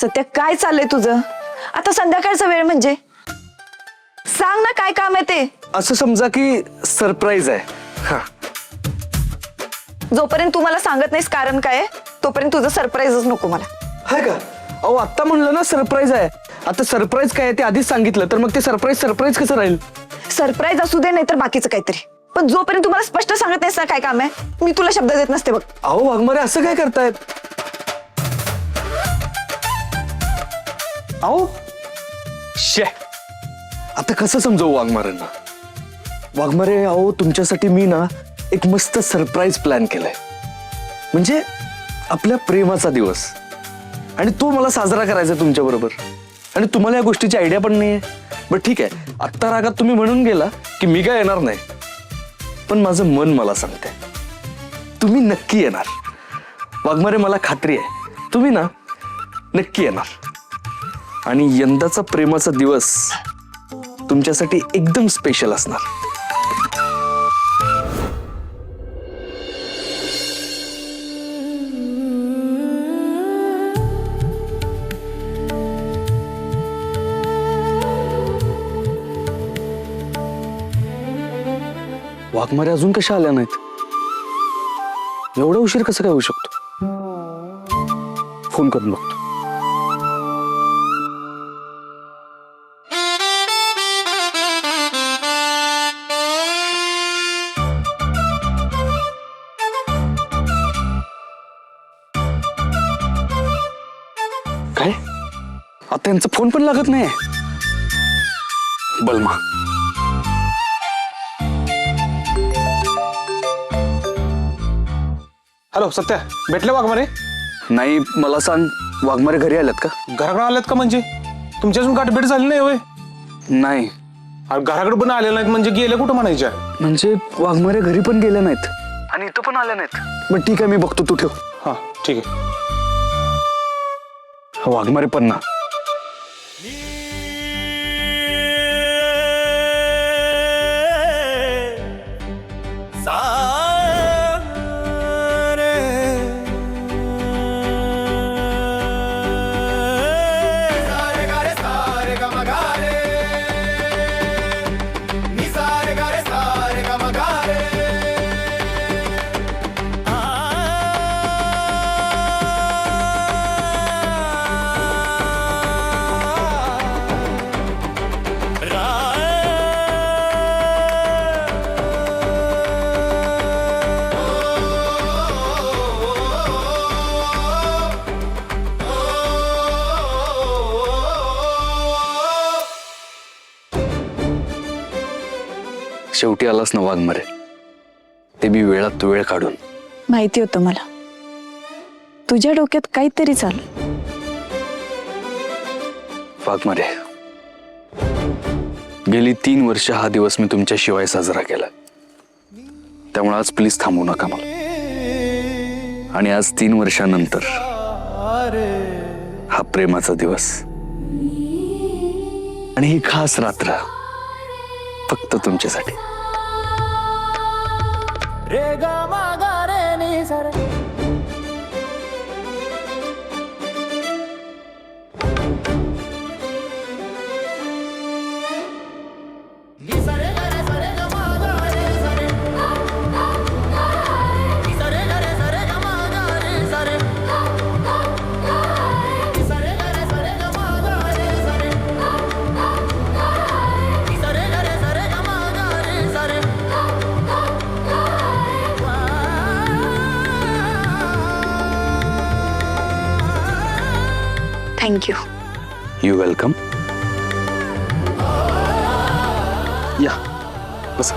सत्या काय चाललंय तुझं? आता संध्याकाळचा वेळ म्हणजे सांग ना काय काम आहे ते. असं समजा की सरप्राईज आहे. हा जोपर्यंत तू मला सांगत नाहीस कारण काय आहे, तोपर्यंत तुझं सरप्राईजच नको मला. हाय का? अहो आत्ता म्हणलं ना सरप्राईज आहे. आता सरप्राईज काय आहे ते आधीच सांगितलं तर मग ते सरप्राईज कसं राहील? सरप्राईज असू दे नाहीतर बाकीचं काहीतरी, पण जोपर्यंत तुम्हाला स्पष्ट सांगत नाहीस ना काय काम आहे, मी तुला शब्द देत नसते बघ. अहो वाघमारे असं काय करतायत? अहो शे, आता कसं समजवू वाघमारेंना? वाघमारे अहो तुमच्यासाठी मी ना एक मस्त सरप्राईज प्लॅन केलाय. म्हणजे आपल्या प्रेमाचा दिवस, आणि तो मला साजरा करायचा तुमच्या बरोबर. आणि तुम्हाला या गोष्टीची आयडिया पण नाहीये. बट ठीक आहे, आत्ता रागात तुम्ही म्हणून गेला की मी काय येणार नाही, पण माझं मन मला सांगते तुम्ही नक्की येणार. वाघमारे मला खात्री आहे तुम्ही ना नक्की येणार. आणि यंदाचा प्रेमाचा दिवस तुमच्यासाठी एकदम स्पेशल असणार. वाघमारे अजून कशा आल्या नाहीत? एवढा उशीर कसं काय होऊ शकतो? फोन करून बघतो. काय? आता यांचा फोन पण लागत नाही. बलमा. हॅलो सत्या, भेटले वाघमारे? नाही, मला सांग वाघमारे घरी आल्यात का? घराकडे आलेत का? म्हणजे तुमची अजून गाठभेट झाली नाही होय? नाही. अरे घराकडे पण आले नाहीत म्हणजे गेले कुठं म्हणायच्या? म्हणजे वाघमारे घरी पण गेले नाहीत आणि इथं पण आले नाहीत. मग ठीक आहे, मी बघतो, तू ठेव. हा ठीक आहे. वाघमारे पण ना शेवटी आलास ना वाघमारे, ते बी वेळात वेळ काढून. माहिती होतं मला तुझ्या डोक्यात काहीतरी चालू. वाघमारे, गेली 3 वर्ष हा दिवस मी तुमच्या शिवाय साजरा केला. त्यामुळे आज प्लीज थांबू नका मला. आणि आज 3 वर्षानंतर हा प्रेमाचा दिवस आणि ही खास रात्र फक्त तुमच्यासाठी. रे गा मा गा रे नि सा रे. नि सा रे गा रे सा रे गा मा गा रे सा रे. नि सा रे गा रे सा रे गा मा गा रे सा रे. नि सा रे गा रे सा रे गा मा गा रे सा रे. नि सा रे गा रे सा रे गा मा गा रे सा रे. थँक्यू. You welcome. या बसा.